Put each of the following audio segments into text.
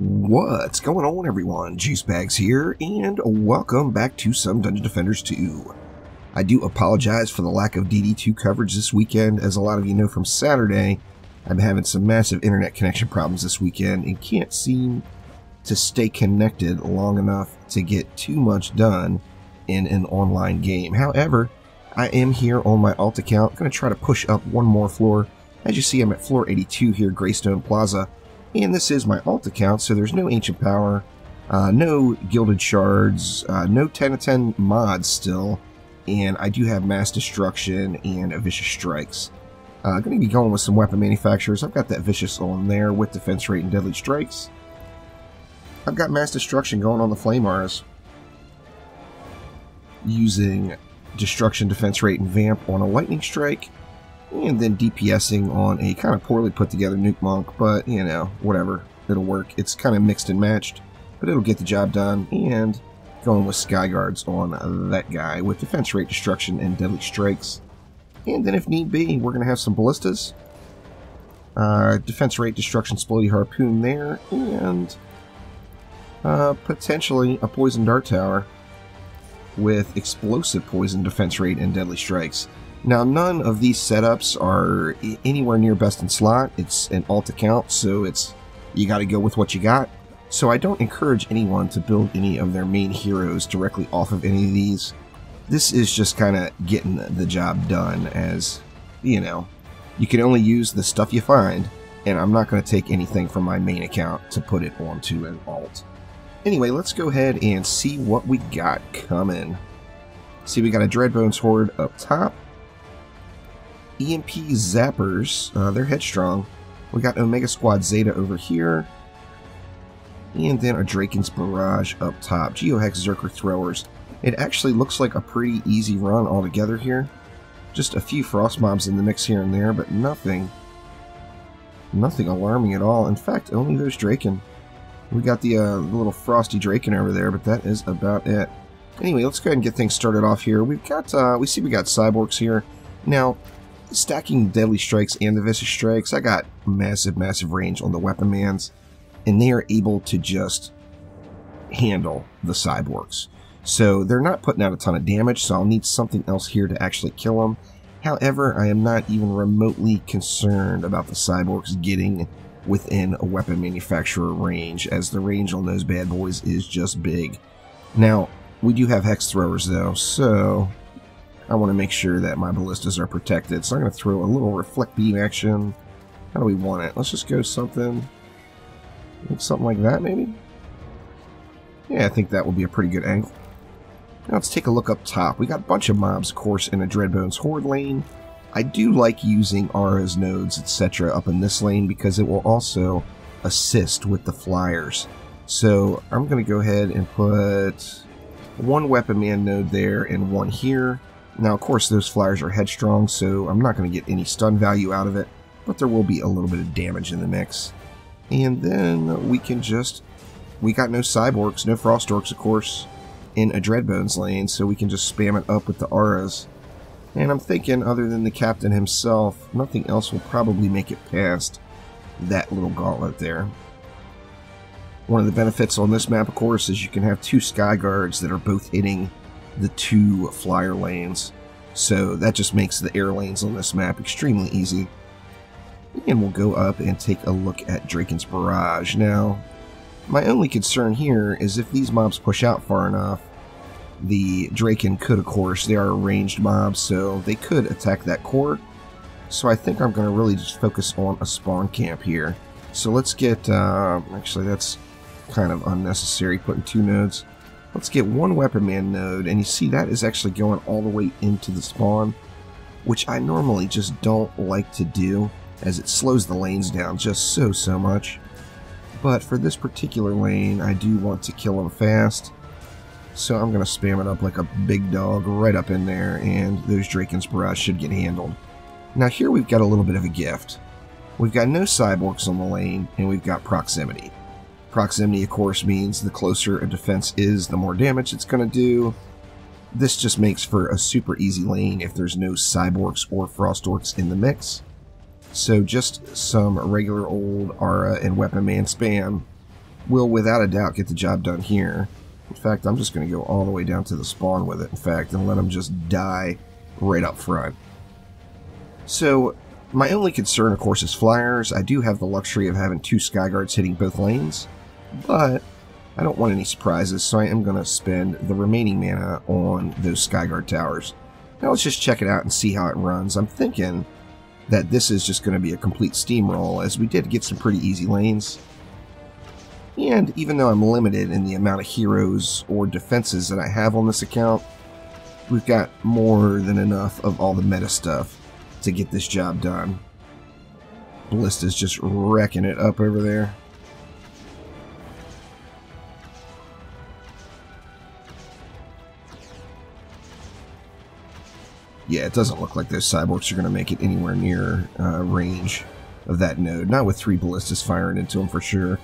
What's going on, everyone? Juicebags here, and welcome back to some Dungeon Defenders 2. I do apologize for the lack of DD2 coverage this weekend. As a lot of you know from Saturday, I'm having some massive internet connection problems this weekend and can't seem to stay connected long enough to get too much done in an online game. However, I am here on my alt account. I'm going to try to push up one more floor. As you see, I'm at floor 82 here, Greystone Plaza. And this is my alt account, so there's no Ancient Power, no Gilded Shards, no 10 of 10 mods still, and I do have Mass Destruction and Vicious Strikes. I'm going to be going with some weapon manufacturers. I've got that Vicious on there with Defense Rate and Deadly Strikes. I've got Mass Destruction going on the Flame Auras, using Destruction, Defense Rate, and Vamp on a Lightning Strike, and then DPSing on a kind of poorly put together Nuke Monk, but, you know, whatever, it'll work. It's kind of mixed and matched, but it'll get the job done, and going with Sky Guards on that guy with Defense Rate, Destruction, and Deadly Strikes. And then if need be, we're going to have some Ballistas, Defense Rate, Destruction, Splody Harpoon there, and potentially a Poison Dart Tower with Explosive Poison, Defense Rate, and Deadly Strikes. Now, none of these setups are anywhere near best in slot. It's an alt account, so you got to go with what you got. So I don't encourage anyone to build any of their main heroes directly off of any of these. This is just kind of getting the job done, as, you know, you can only use the stuff you find, and I'm not going to take anything from my main account to put it onto an alt. Anyway, let's go ahead and see what we got coming. See, we got a Dreadbones Horde up top. EMP Zappers, they're headstrong. We got Omega Squad Zeta over here. And then a Draken's Barrage up top. Geohex Zerker Throwers. It actually looks like a pretty easy run altogether here. Just a few Frost Mobs in the mix here and there, but nothing alarming at all. In fact, only those Draken. We got the little Frosty Draken over there, but that is about it. Anyway, let's go ahead and get things started off here. We've got, we got Cyborgs here. Now, stacking Deadly Strikes and the Vicious Strikes, I got massive range on the Weapon Mans, and they are able to just handle the Cyborgs. So they're not putting out a ton of damage, so I'll need something else here to actually kill them. However, I am not even remotely concerned about the Cyborgs getting within a weapon manufacturer range, as the range on those bad boys is just big. Now, we do have Hex Throwers though, so I want to make sure that my Ballistas are protected. So I'm going to throw a little Reflect Beam action. How do we want it? Let's just go something like that, maybe? Yeah, I think that will be a pretty good angle. Now let's take a look up top. We got a bunch of mobs, of course, in a Dreadbones Horde lane. I do like using auras, nodes, etc. up in this lane because it will also assist with the flyers. So I'm going to go ahead and put one Weapon Man node there and one here. Now, of course, those flyers are headstrong, so I'm not going to get any stun value out of it, but there will be a little bit of damage in the mix. And then we can just... we got no Cyborgs, no Frost Orcs, of course, in a Dreadbones lane, so we can just spam it up with the auras. And I'm thinking, other than the captain himself, nothing else will probably make it past that little gauntlet there. One of the benefits on this map, of course, is you can have two Sky Guards that are both hitting the two flyer lanes, so that just makes the air lanes on this map extremely easy. And we'll go up and take a look at Draken's Barrage. Now, my only concern here is if these mobs push out far enough, the Draken could, of course, they are ranged mobs, so they could attack that core. So I think I'm going to really just focus on a spawn camp here. So let's get, actually that's kind of unnecessary, putting two nodes. Let's get one Weapon Man node, and you see that is actually going all the way into the spawn, which I normally just don't like to do, as it slows the lanes down just so much. But for this particular lane, I do want to kill them fast, so I'm going to spam it up like a big dog right up in there, and those Draken's Barrage should get handled. Now here we've got a little bit of a gift. We've got no Cyborgs on the lane, and we've got Proximity. Proximity, of course, means the closer a defense is, the more damage it's going to do. This just makes for a super easy lane if there's no Cyborgs or Frost Orcs in the mix. So just some regular old Aura and Weapon Man spam will without a doubt get the job done here. In fact, I'm just going to go all the way down to the spawn with it, in fact, and let them just die right up front. So, my only concern, of course, is flyers. I do have the luxury of having 2 Skyguards hitting both lanes, but I don't want any surprises, so I am going to spend the remaining mana on those Skyguard towers. Now let's just check it out and see how it runs. I'm thinking that this is just going to be a complete steamroll, as we did get some pretty easy lanes. And even though I'm limited in the amount of heroes or defenses that I have on this account, we've got more than enough of all the meta stuff to get this job done. Ballista's just wrecking it up over there. Yeah, it doesn't look like those cyborgs are going to make it anywhere near range of that node. Not with 3 ballistas firing into them for sure.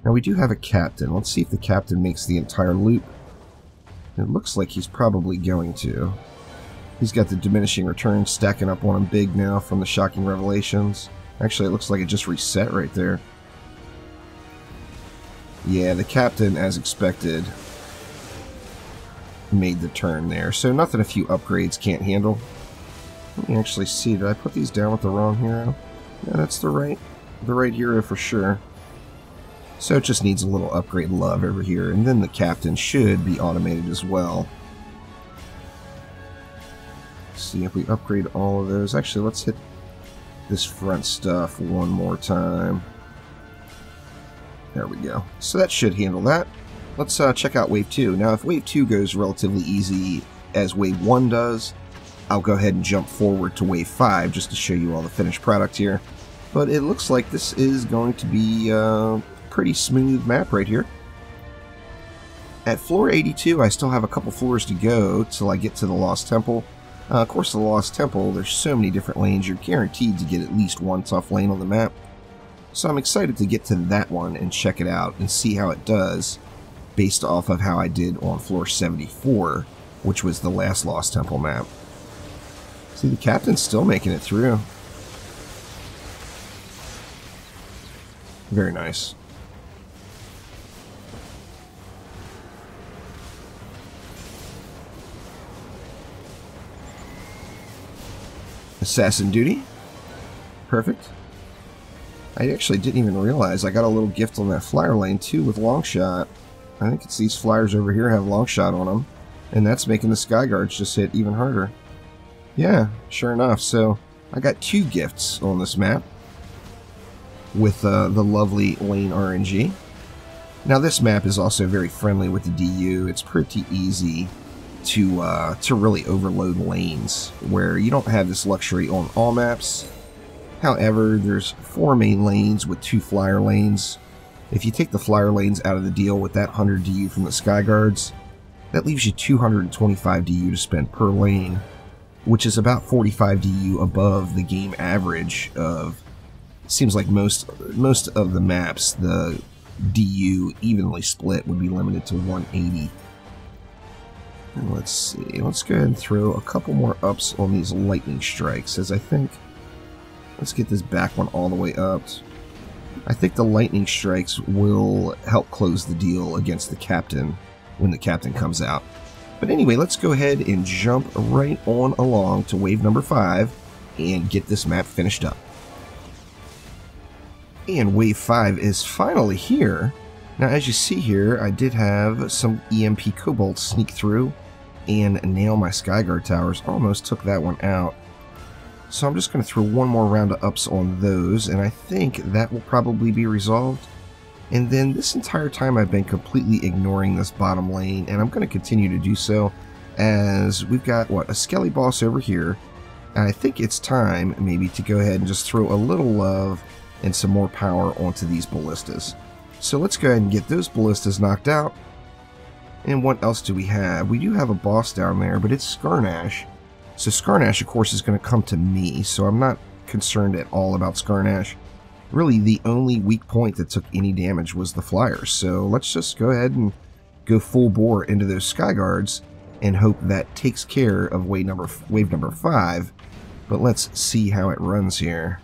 Now we do have a captain. Let's see if the captain makes the entire loop. It looks like he's probably going to. He's got the diminishing returns stacking up on him big now from the shocking revelations. Actually, it looks like it just reset right there. Yeah, the captain, as expected, made the turn there. So nothing a few upgrades can't handle. Let me actually see. Did I put these down with the wrong hero? Yeah, that's the right hero for sure. So it just needs a little upgrade love over here, and then the captain should be automated as well. Let's see if we upgrade all of those. Actually, let's hit this front stuff one more time. There we go. So that should handle that. Let's check out Wave 2. Now, if Wave 2 goes relatively easy as Wave 1 does, I'll go ahead and jump forward to Wave 5 just to show you all the finished product here. But it looks like this is going to be pretty smooth map right here. At floor 82, I still have a couple floors to go till I get to the Lost Temple. Of course, the Lost Temple, there's so many different lanes, you're guaranteed to get at least one tough lane on the map. So I'm excited to get to that one and check it out and see how it does based off of how I did on floor 74, which was the last Lost Temple map. See, the captain's still making it through. Very nice. Assassin duty. Perfect. I actually didn't even realize I got a little gift on that flyer lane too with Longshot. I think it's these flyers over here have Longshot on them, and that's making the Skyguards just hit even harder. Yeah, sure enough. So I got 2 gifts on this map with the lovely lane RNG. Now this map is also very friendly with the DU. It's pretty easy to really overload lanes, where you don't have this luxury on all maps. However, there's 4 main lanes with 2 flyer lanes. If you take the flyer lanes out of the deal with that 100 DU from the Skyguards, that leaves you 225 DU to spend per lane, which is about 45 DU above the game average of, it seems like most of the maps, the DU evenly split would be limited to 180. And let's see, let's go ahead and throw a couple more ups on these lightning strikes, as I think, let's get this back one all the way up. I think the lightning strikes will help close the deal against the captain when the captain comes out. But anyway, let's go ahead and jump right on along to wave number 5 and get this map finished up. And wave 5 is finally here. Now, as you see here, I did have some EMP Kobolds sneak through and nail my Skyguard towers. Almost took that one out. So I'm just going to throw one more round of ups on those, and I think that will probably be resolved. And then this entire time I've been completely ignoring this bottom lane, and I'm going to continue to do so, as we've got, what, a Skelly boss over here. And I think it's time maybe to go ahead and just throw a little love and some more power onto these ballistas. So let's go ahead and get those ballistas knocked out. And what else do we have? We do have a boss down there, but it's Skarnash. So Skarnash, of course, is going to come to me, so I'm not concerned at all about Skarnash. Really, the only weak point that took any damage was the flyers, so let's just go ahead and go full bore into those Skyguards and hope that takes care of wave number 5. But let's see how it runs here.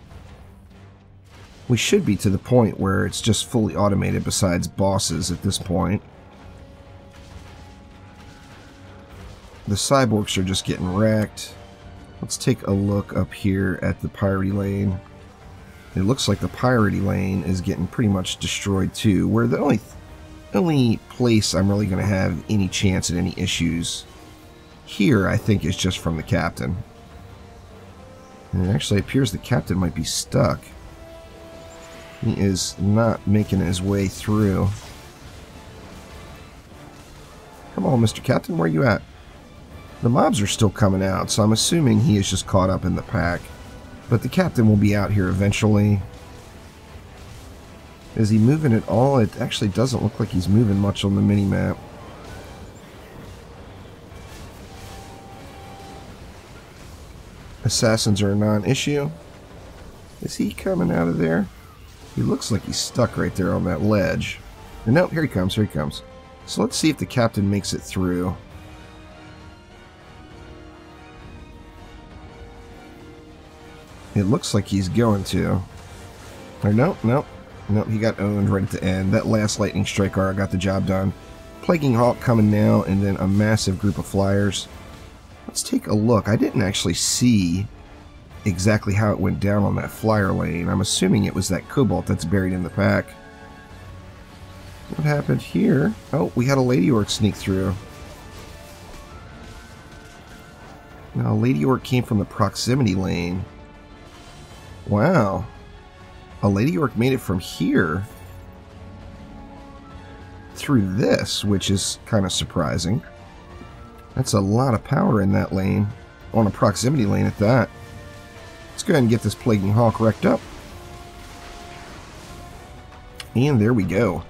We should be to the point where it's just fully automated besides bosses at this point. The cyborgs are just getting wrecked. Let's take a look up here at the piratey lane. It looks like the piratey lane is getting pretty much destroyed too, where the only place I'm really going to have any chance at any issues here, I think, is just from the captain. And it actually appears the captain might be stuck. He is not making his way through. Come on, Mr. Captain, where you at? The mobs are still coming out, so I'm assuming he is just caught up in the pack. But the captain will be out here eventually. Is he moving at all? It actually doesn't look like he's moving much on the mini-map. Assassins are a non-issue. Is he coming out of there? He looks like he's stuck right there on that ledge. And no, here he comes, here he comes. So let's see if the captain makes it through. It looks like he's going to. Or no, he got owned right at the end. That last lightning strike aura got the job done. Plaguing Hawk coming now, and then a massive group of flyers. Let's take a look. I didn't actually see exactly how it went down on that flyer lane. I'm assuming it was that cobalt that's buried in the pack. What happened here? Oh, we had a Lady Orc sneak through. Now, Lady Orc came from the proximity lane. Wow. A Lady Orc made it from here through this, which is kind of surprising. That's a lot of power in that lane, on a proximity lane at that. Let's go ahead and get this Plaguing Hawk wrecked up. And there we go.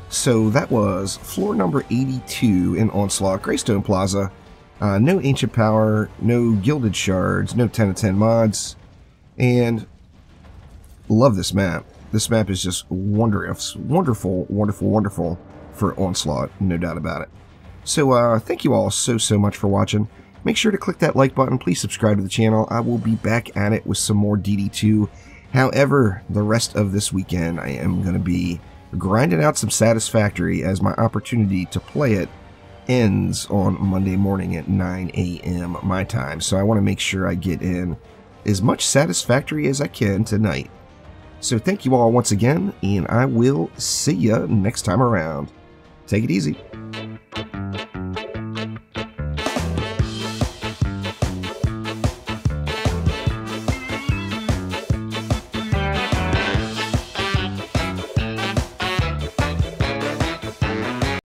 So that was floor number 82 in Onslaught, Greystone Plaza. No Ancient Power, no Gilded Shards, no 10 of 10 mods. And love this map. This map is just wonderful for Onslaught, no doubt about it. So thank you all so much for watching. Make sure to click that like button. Please subscribe to the channel. I will be back at it with some more DD2. However, the rest of this weekend I am going to be grinding out some Satisfactory, as my opportunity to play it ends on Monday morning at 9 a.m. my time. So I want to make sure I get in as much Satisfactory as I can tonight. So thank you all once again, and I will see ya next time around. Take it easy.